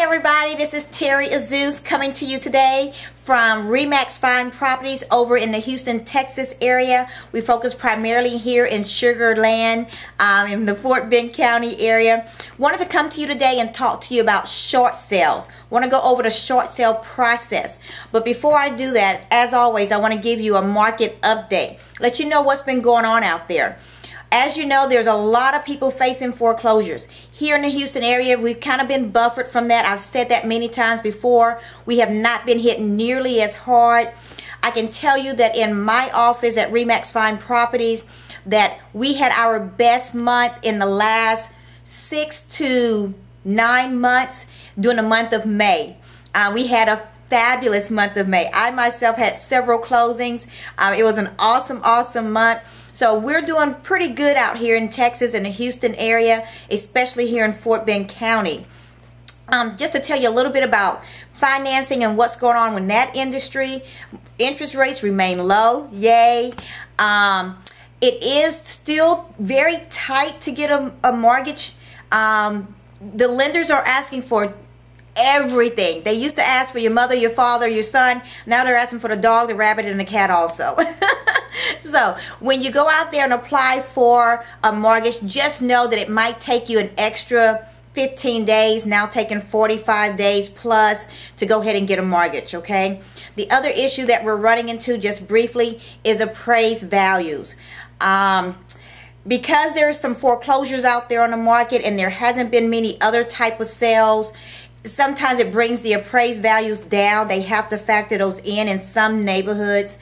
everybody, this is Terry Azouz coming to you today from RE/MAX Fine Properties over in the Houston, Texas area. We focus primarily here in Sugar Land, in the Fort Bend County area. Wanted to come to you today and talk to you about short sales. Want to go over the short sale process. But before I do that, as always, I want to give you a market update. Let you know what's been going on out there. As you know, there's a lot of people facing foreclosures. Here in the Houston area, we've kind of been buffered from that. I've said that many times before. We have not been hit nearly as hard. I can tell you that in my office at RE/MAX Fine Properties, that we had our best month in the last 6 to 9 months during the month of May. We had a fabulous month of May. I myself had several closings. It was an awesome month. So we're doing pretty good out here in Texas, in the Houston area, especially here in Fort Bend County. Just to tell you a little bit about financing and what's going on with that industry, interest rates remain low. Yay. It is still very tight to get a mortgage. The lenders are asking for everything. They used to ask for your mother, your father, your son. Now they're asking for the dog, the rabbit, and the cat also. So when you go out there and apply for a mortgage, just know that it might take you an extra 15 days, now taking 45 days plus to go ahead and get a mortgage, okay? The other issue that we're running into, just briefly, is appraised values. Because there's some foreclosures out there on the market and there hasn't been many other type of sales, sometimes it brings the appraised values down. They have to factor those in some neighborhoods.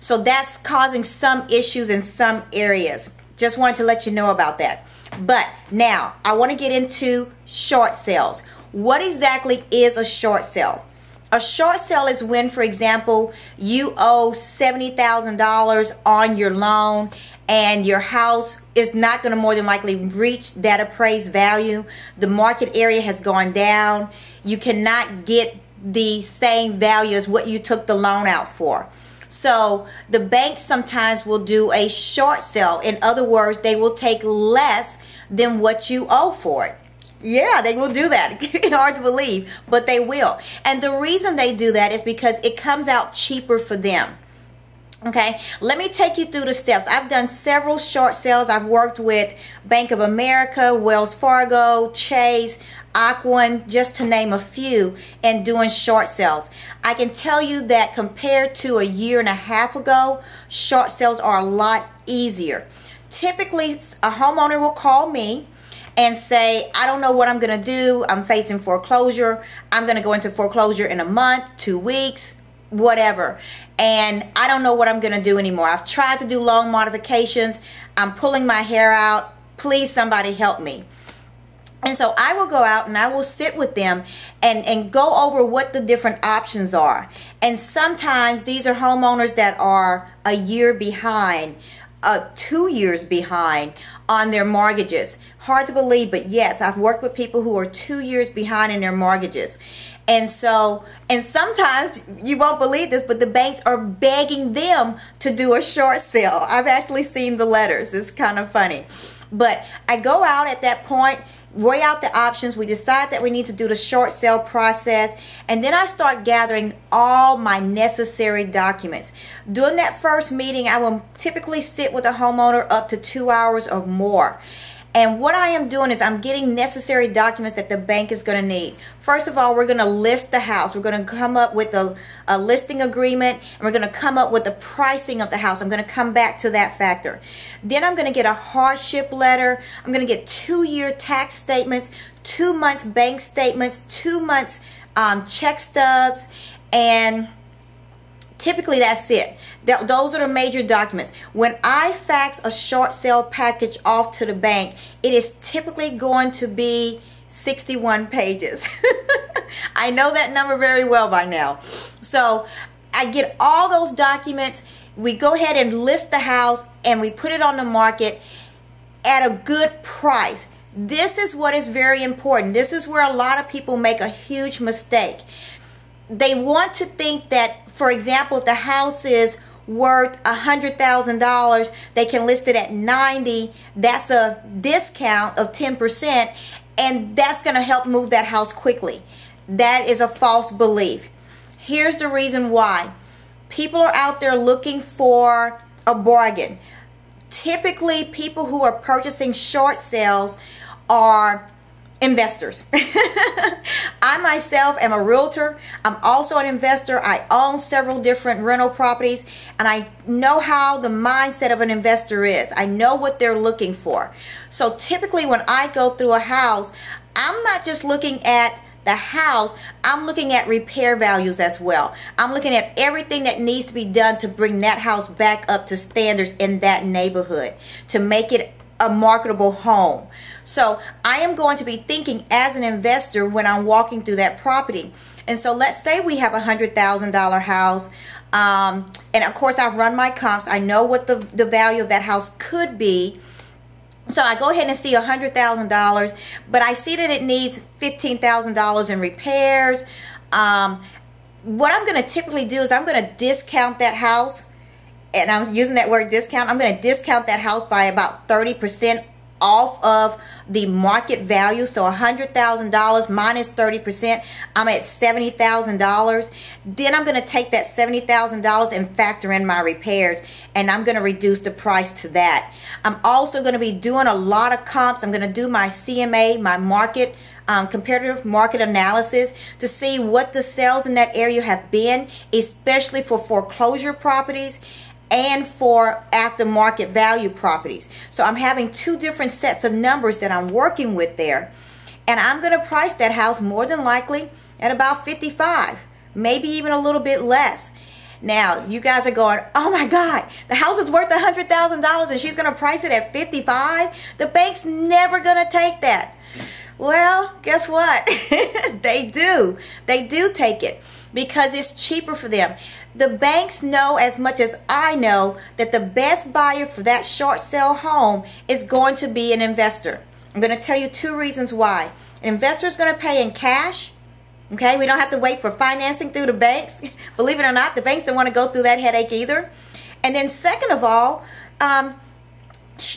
So that's causing some issues in some areas. Just wanted to let you know about that. But now, I want to get into short sales. What exactly is a short sale? A short sale is when, for example, you owe $70,000 on your loan and your house is not going to more than likely reach that appraised value. The market area has gone down. You cannot get the same value as what you took the loan out for. So the bank sometimes will do a short sale. In other words, they will take less than what you owe for it. Yeah, they will do that. Hard to believe, but they will. And the reason they do that is because it comes out cheaper for them. Okay, let me take you through the steps. I've done several short sales. I've worked with Bank of America, Wells Fargo, Chase, Ocwen, just to name a few, and doing short sales. I can tell you that compared to a year and a half ago, short sales are a lot easier. Typically, a homeowner will call me and say, I don't know what I'm going to do. I'm facing foreclosure. I'm going to go into foreclosure in a month, 2 weeks, whatever. And I don't know what I'm going to do anymore. I've tried to do loan modifications. I'm pulling my hair out. Please, somebody help me. And so I will go out and I will sit with them and go over what the different options are. And sometimes these are homeowners that are a year behind, 2 years behind on their mortgages. Hard to believe, but yes, I've worked with people who are 2 years behind in their mortgages. And so, and sometimes, you won't believe this, but the banks are begging them to do a short sale. I've actually seen the letters. It's kind of funny. But I go out at that point, weigh out the options. We decide that we need to do the short sale process. And then I start gathering all my necessary documents. During that first meeting, I will typically sit with a homeowner up to 2 hours or more. And what I am doing is I'm getting necessary documents that the bank is going to need. First of all, we're going to list the house. We're going to come up with a listing agreement, and we're going to come up with the pricing of the house. I'm going to come back to that factor. Then I'm going to get a hardship letter. I'm going to get 2-year tax statements, 2 months bank statements, 2 months check stubs, and typically that's it. Those are the major documents. When I fax a short sale package off to the bank, it is typically going to be 61 pages. I know that number very well by now. So I get all those documents. We go ahead and list the house and we put it on the market at a good price. This is what is very important. This is where a lot of people make a huge mistake. They want to think that, for example, if the house is worth $100,000, they can list it at $90,000. That's a discount of 10%, and that's going to help move that house quickly. That is a false belief. Here's the reason why. People are out there looking for a bargain. Typically, people who are purchasing short sales are investors. I myself am a realtor. I'm also an investor. I own several different rental properties, and I know how the mindset of an investor is. I know what they're looking for. So typically when I go through a house, I'm not just looking at the house, I'm looking at repair values as well. I'm looking at everything that needs to be done to bring that house back up to standards in that neighborhood, to make it a marketable home. So I am going to be thinking as an investor when I'm walking through that property. And so let's say we have a $100,000 house, and of course I've run my comps. I know what the value of that house could be. So I go ahead and see $100,000, but I see that it needs $15,000 in repairs. What I'm going to typically do is I'm going to discount that house, and I'm using that word discount. I'm going to discount that house by about 30% off of the market value. So $100,000 minus 30%, I'm at $70,000. Then I'm going to take that $70,000 and factor in my repairs, and I'm going to reduce the price to that. I'm also going to be doing a lot of comps. I'm going to do my CMA, my market comparative market analysis, to see what the sales in that area have been, especially for foreclosure properties and for after-market value properties. So I'm having two different sets of numbers that I'm working with there. And I'm going to price that house more than likely at about $55,000, maybe even a little bit less. Now, you guys are going, oh my God, the house is worth $100,000 and she's going to price it at $55,000? The bank's never going to take that. Well, guess what? They do. They do take it because it's cheaper for them. The banks know as much as I know that the best buyer for that short sale home is going to be an investor. I'm going to tell you two reasons why. An investor is going to pay in cash. Okay, we don't have to wait for financing through the banks. Believe it or not, the banks don't want to go through that headache either. And then second of all,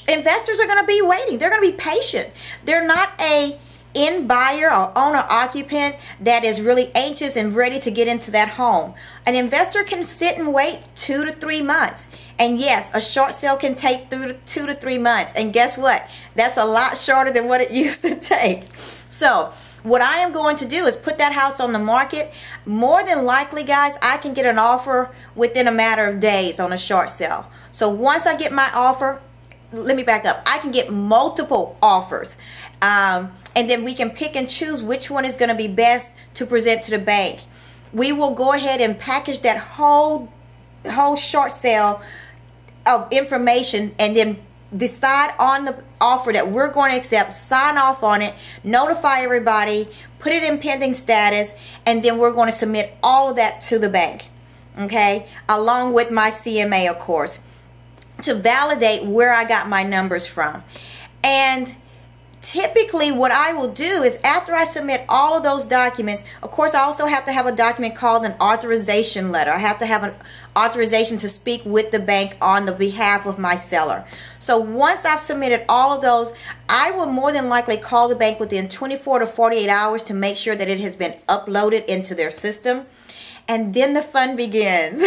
investors are going to be waiting. They're going to be patient. They're not a end buyer or owner occupant that is really anxious and ready to get into that home. An investor can sit and wait 2 to 3 months. And yes, a short sale can take 2 to 3 months. And guess what? That's a lot shorter than what it used to take. So what I am going to do is put that house on the market. More than likely, guys, I can get an offer within a matter of days on a short sale. So once I get my offer, let me back up. I can get multiple offers. And then we can pick and choose which one is going to be best to present to the bank. We will go ahead and package that whole short sale of information and then decide on the offer that we're going to accept, sign off on it, notify everybody, put it in pending status, and then we're going to submit all of that to the bank, okay, along with my CMA, of course, to validate where I got my numbers from. And typically what I will do is after I submit all of those documents, of course I also have to have a document called an authorization letter. I have to have an authorization to speak with the bank on the behalf of my seller. So once I've submitted all of those, I will more than likely call the bank within 24 to 48 hours to make sure that it has been uploaded into their system. And then the fun begins.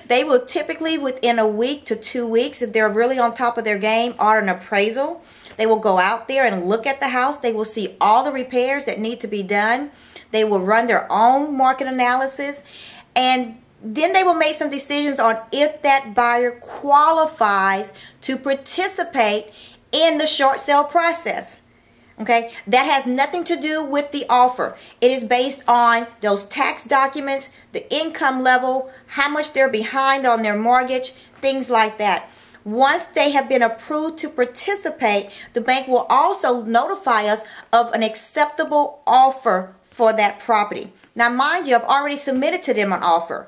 They will typically within a week to 2 weeks, if they're really on top of their game, order an appraisal. They will go out there and look at the house. They will see all the repairs that need to be done. They will run their own market analysis. And then they will make some decisions on if that buyer qualifies to participate in the short sale process. Okay, that has nothing to do with the offer. It is based on those tax documents, the income level, how much they're behind on their mortgage, things like that. Once they have been approved to participate, the bank will also notify us of an acceptable offer for that property. Now, mind you, I've already submitted to them an offer.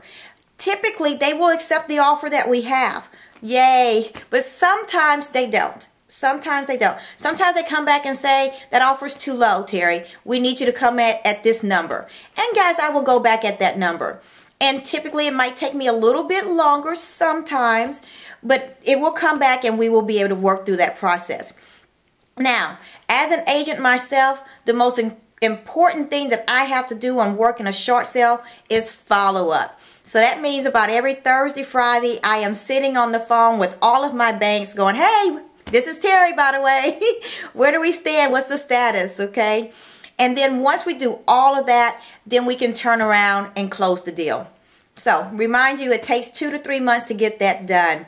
Typically, they will accept the offer that we have. Yay! But sometimes they don't. Sometimes they don't. Sometimes they come back and say, that offer's too low, Terry. We need you to come at this number. And guys, I will go back at that number. And typically it might take me a little bit longer sometimes, but it will come back and we will be able to work through that process. Now, as an agent myself, the most important thing that I have to do on working a short sale is follow up. So that means about every Thursday, Friday, I am sitting on the phone with all of my banks going, hey, this is Terry, by the way. Where do we stand? What's the status? Okay. And then once we do all of that, then we can turn around and close the deal. So remind you, it takes 2 to 3 months to get that done.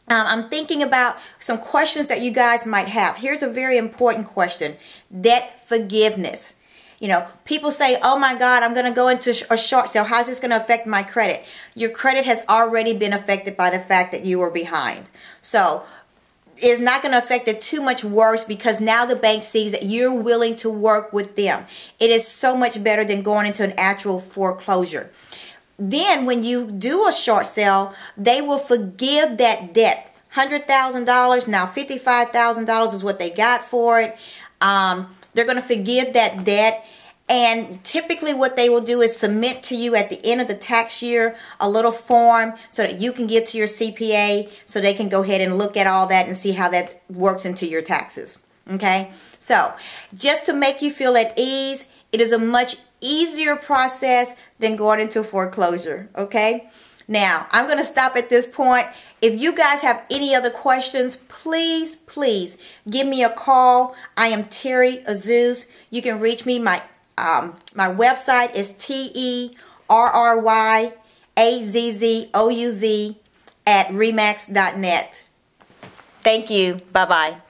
I'm thinking about some questions that you guys might have. Here's a very important question. Debt forgiveness. You know, people say, oh my God, I'm going to go into a short sale. How's this going to affect my credit? Your credit has already been affected by the fact that you were behind. So it's not going to affect it too much worse because now the bank sees that you're willing to work with them. It is so much better than going into an actual foreclosure. Then when you do a short sale, they will forgive that debt. $100,000, now $55,000 is what they got for it. They're going to forgive that debt. And typically what they will do is submit to you at the end of the tax year a little form so that you can give to your CPA so they can go ahead and look at all that and see how that works into your taxes. Okay? So just to make you feel at ease, it is a much easier process than going into foreclosure, okay? Now, I'm going to stop at this point. If you guys have any other questions, please, please give me a call. I am Terry Azzouz. You can reach me. My website is TERRYAZZOUZ@remax.net. Thank you. Bye-bye.